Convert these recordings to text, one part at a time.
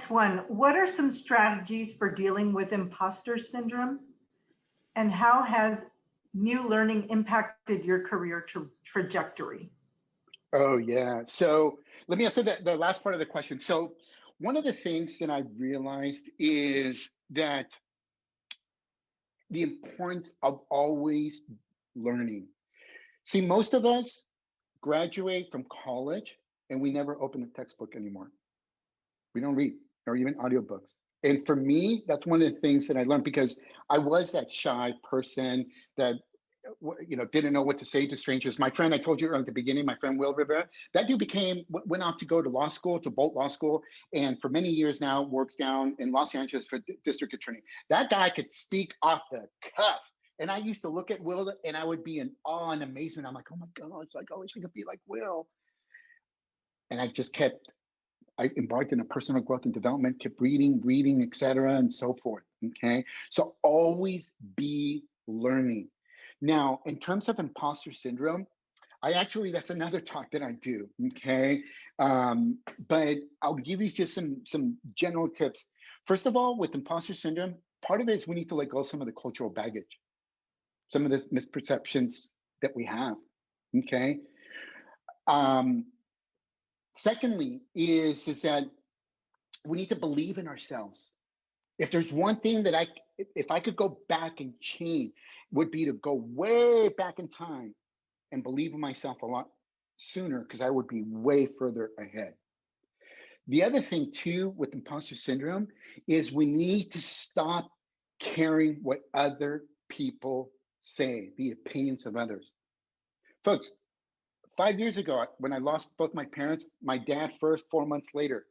next one. What are some strategies for dealing with imposter syndrome? And how has new learning impacted your career trajectory? Oh, yeah. So let me answer the last part of the question. So one of the things that I've realized is that the importance of always learning. See, most of us graduate from college and we never open a textbook anymore. We don't read or even audiobooks. And for me, that's one of the things that I learned because I was that shy person that didn't know what to say to strangers. My friend, I told you at the beginning, my friend Will Rivera, that dude went off to go to law school, to Bolt Law School, and for many years now works down in Los Angeles for district attorney. That guy could speak off the cuff. And I used to look at Will and I would be in awe and amazement. I'm like, oh my God, it's like, I wish I could be like Will. And I embarked in a personal growth and development, kept reading, et cetera, and so forth, okay? So always be learning. Now, in terms of imposter syndrome, that's another talk that I do, okay? But I'll give you just some general tips. First of all, with imposter syndrome, part of it is we need to let go of some of the cultural baggage, some of the misperceptions that we have, okay? Secondly, is that we need to believe in ourselves. If there's one thing that if I could go back and change, would be to go way back in time and believe in myself a lot sooner, because I would be way further ahead. The other thing too with imposter syndrome is we need to stop caring what other people say, the opinions of others. Folks, 5 years ago, when I lost both my parents, my dad first, 4 months later,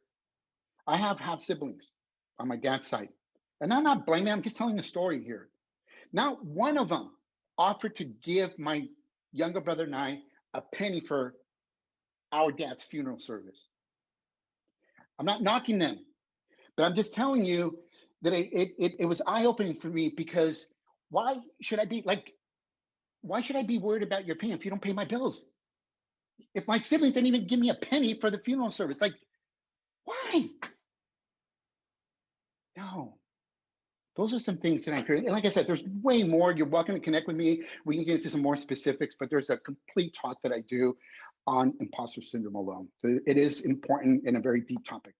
I have half siblings on my dad's side. And I'm not blaming, I'm just telling a story here. Not one of them offered to give my younger brother and I a penny for our dad's funeral service. I'm not knocking them, but I'm just telling you that it was eye-opening for me, because why should I be worried about your opinion if you don't pay my bills? If my siblings didn't even give me a penny for the funeral service, like, why? No. Those are some things that I heard. And like I said, there's way more. You're welcome to connect with me. We can get into some more specifics, but there's a complete talk that I do on imposter syndrome alone. It is important and a very deep topic.